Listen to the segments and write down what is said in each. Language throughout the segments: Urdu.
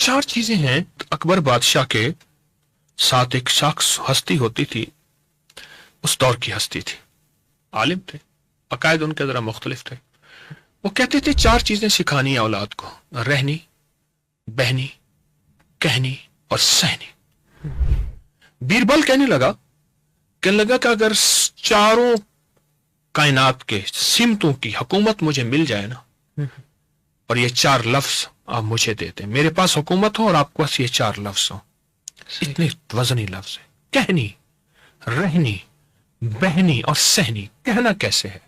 4 چیزیں ہیں. اکبر بادشاہ کے ساتھ ایک شخص ہستی ہوتی تھی، اس دور کی ہستی تھی، عالم تھے، عقائد ان کے ذرا مختلف تھے. وہ کہتے تھے 4 چیزیں سکھانی ہیں اولاد کو: رہنی، بہنی، کہنی اور سہنی. بیربل کہنے لگا کہ اگر چاروں کائنات کے سمتوں کی حکومت مجھے مل جائے نا، اور یہ 4 لفظ آپ مجھے دیتے، میرے پاس حکومت ہو اور آپ کے پاس یہ 4 لفظ ہوں، اتنے وزنی لفظ ہیں: کہنی، رہنی، بہنی اور سہنی. کہنا کیسے ہے،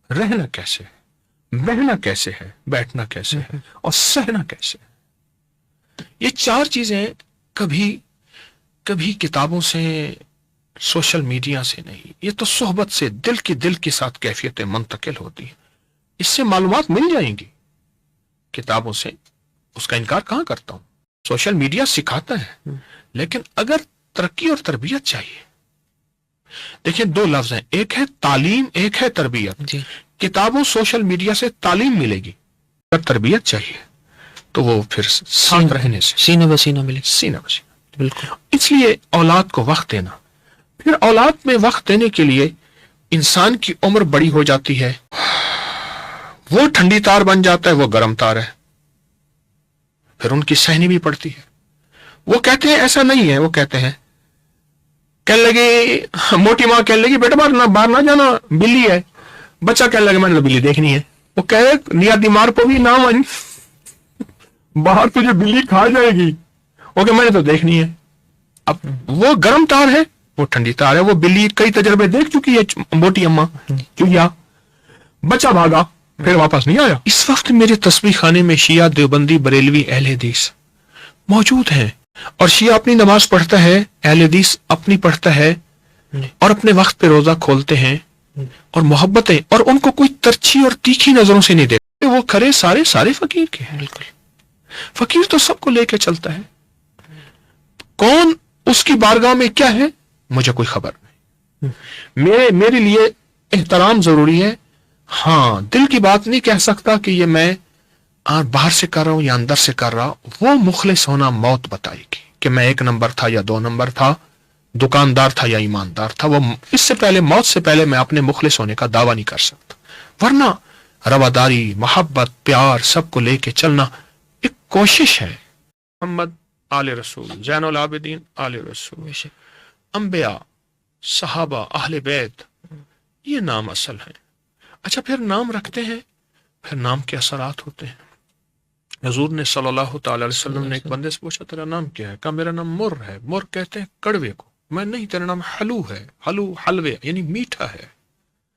رہنا کیسے ہے، بہنا کیسے ہے، بیٹھنا کیسے ہے، اور سہنا کیسے ہے. یہ 4 چیزیں کبھی کتابوں سے، سوشل میڈیا سے نہیں، یہ تو صحبت سے، دل کے ساتھ کیفیتیں منتقل ہوتی ہیں. اس سے معلومات مل جائیں گی. کتابوں سے اس کا انکار کہاں کرتا ہوں. سوشل میڈیا سکھاتا ہے، لیکن اگر ترقی اور تربیت چاہیے، دیکھیں 2 لفظ ہیں، ایک ہے تعلیم، ایک ہے تربیت. جی. کتابوں سوشل میڈیا سے تعلیم ملے گی، اگر تربیت چاہیے تو وہ پھر ساتھ رہنے سے سینہ بسینہ ملے. سینہ بسینہ. بالکل. اس لیے اولاد کو وقت دینا. پھر اولاد میں وقت دینے کے لیے انسان کی عمر بڑی ہو جاتی ہے، وہ ٹھنڈی تار بن جاتا ہے، وہ گرم تار ہے، پھر ان کی سہنی بھی پڑتی ہے. وہ کہتے ہیں ایسا نہیں ہے، وہ کہتے ہیں، کہنے لگے موٹی ماں کہنے لگی بیٹا باہر نہ جانا، بلی ہے. بچہ کہنے لگے میں نے بلی دیکھنی ہے. وہ کہے نیا دیمار کو بھی نام آئی، باہر تجھے بلی کھا جائے گی. وہ کہ میں نے تو دیکھنی ہے. اب وہ گرم تار ہے، وہ ٹھنڈی تار ہے. وہ بلی کئی تجربے دیکھ چکی ہے موٹی اماں. کیوں؟ بچہ بھاگا، پھر واپس نہیں آیا. اس وقت میرے تسبیح خانے میں شیعہ، دیوبندی، بریلوی، اہل حدیث موجود ہیں، اور شیعہ اپنی نماز پڑھتا ہے، اہل حدیث اپنی پڑھتا ہے، اور اپنے وقت پہ روزہ کھولتے ہیں، اور محبتیں، اور ان کو کوئی ترچھی اور تیکھی نظروں سے نہیں دیتے. وہ کھڑے سارے فقیر کے ہیں. بالکل. فقیر تو سب کو لے کے چلتا ہے. کون اس کی بارگاہ میں کیا ہے مجھے کوئی خبر نہیں. میرے لیے احترام ضروری ہے. ہاں، دل کی بات نہیں کہہ سکتا کہ یہ میں باہر سے کر رہا ہوں یا اندر سے کر رہا ہوں. وہ مخلص ہونا موت بتائے گی کہ میں 1 نمبر تھا یا 2 نمبر تھا، دکاندار تھا یا ایماندار تھا. وہ اس سے پہلے، موت سے پہلے میں اپنے مخلص ہونے کا دعویٰ نہیں کر سکتا. ورنہ رواداری، محبت، پیار، سب کو لے کے چلنا ایک کوشش ہے. محمد آل رسول، زین العابدین آل رسول، انبیاء، صحابہ، اہل بیت، یہ نام اصل ہیں. اچھا، پھر نام رکھتے ہیں، پھر نام کے اثرات ہوتے ہیں. حضور نے صلی اللہ تعالی علیہ وسلم نے ایک بندے سے پوچھا تیرا نام کیا ہے؟ کہا میرا نام مر ہے. مر کہتے ہیں کڑوے کو. میں نہیں، تیرا نام حلو ہے. حلو حلوے یعنی میٹھا ہے.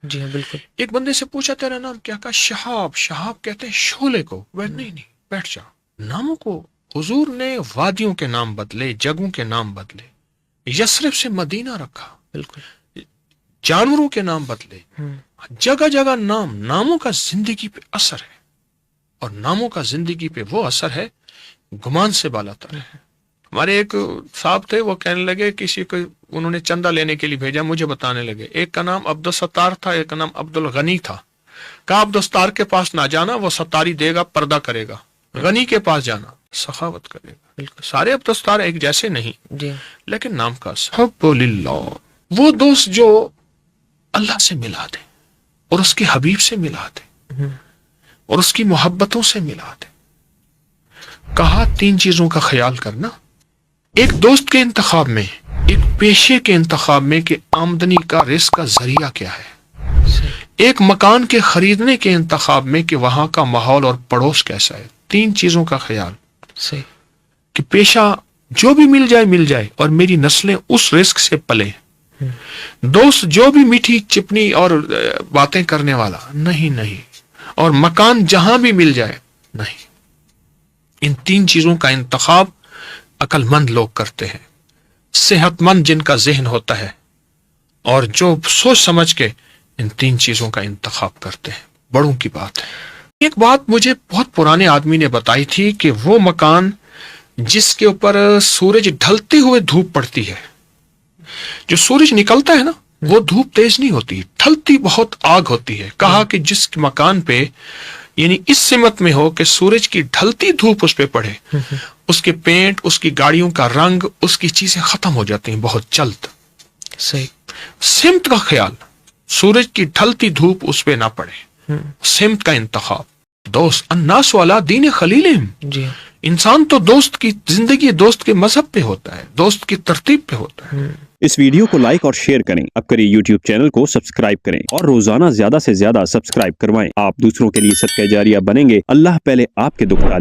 جی ہاں بالکل. ایک بندے سے پوچھا تیرا نام کیا؟ کہا شہاب. شہاب کہتے ہیں شعلے کو. وہ نہیں، بیٹھ جا. ناموں کو حضور نے وادیوں کے نام بدلے، جگہوں کے نام بدلے، یثرب سے مدینہ رکھا. بالکل. جانوروں کے نام بدلے، جگہ جگہ ناموں کا زندگی پہ اثر ہے. اور ناموں کا زندگی پہ وہ اثر ہے گمان سے بالا تر ہے. ہمارے ایک صاحب تھے، وہ کہنے لگے، کسی کو انہوں نے چندہ لینے کے لیے بھیجا، مجھے بتانے لگے ایک کا نام عبدالستار تھا، ایک کا نام عبدالغنی تھا. کہا عبدالستار کے پاس نہ جانا، وہ ستاری دے گا، پردہ کرے گا. غنی کے پاس جانا، سخاوت کرے گا. بالکل سارے عبدالستار ایک جیسے نہیں، جی، لیکن نام کا حب للہ. وہ دوست جو اللہ سے ملا دے اور اس کے حبیب سے ملا دے اور اس کی محبتوں سے ملا دے. کہا 3 چیزوں کا خیال کرنا. ایک دوست کے انتخاب میں، ایک پیشے کے انتخاب میں کہ آمدنی کا رزق کا ذریعہ کیا ہے، ایک مکان کے خریدنے کے انتخاب میں کہ وہاں کا ماحول اور پڑوس کیسا ہے. 3 چیزوں کا خیال. صحیح. کہ پیشہ جو بھی مل جائے اور میری نسلیں اس رزق سے پلے. دوست جو بھی میٹھی چپنی اور باتیں کرنے والا نہیں. اور مکان جہاں بھی مل جائے نہیں. ان 3 چیزوں کا انتخاب عقل مند لوگ کرتے ہیں، صحت مند جن کا ذہن ہوتا ہے، اور جو سوچ سمجھ کے ان 3 چیزوں کا انتخاب کرتے ہیں. بڑوں کی بات ہے. ایک بات مجھے بہت پرانے آدمی نے بتائی تھی کہ وہ مکان جس کے اوپر سورج ڈھلتے ہوئے دھوپ پڑتی ہے، جو سورج نکلتا ہے نا، وہ دھوپ تیز نہیں ہوتی، ڈھلتی بہت آگ ہوتی ہے. کہا کہ جس مکان پہ یعنی اس سمت میں ہو کہ سورج کی ڈھلتی دھوپ اس پہ پڑے، اس کے پینٹ، اس کی گاڑیوں کا رنگ، اس کی چیزیں ختم ہو جاتی ہیں بہت جلد. صحیح. سمت کا خیال، سورج کی ڈھلتی دھوپ اس پہ نہ پڑے. سمت کا انتخاب. دوست، الناس علی دین خلیلہم. جی ہاں. انسان تو دوست کی زندگی دوست کے مذہب پہ ہوتا ہے، دوست کی ترتیب پہ ہوتا ہے. اس ویڈیو کو لائک اور شیئر کریں. اب کریں یوٹیوب چینل کو سبسکرائب کریں اور روزانہ زیادہ سے زیادہ سبسکرائب کروائیں. آپ دوسروں کے لیے صدقہ جاریہ بنیں گے. اللہ پہلے آپ کے دکھ ڈالے.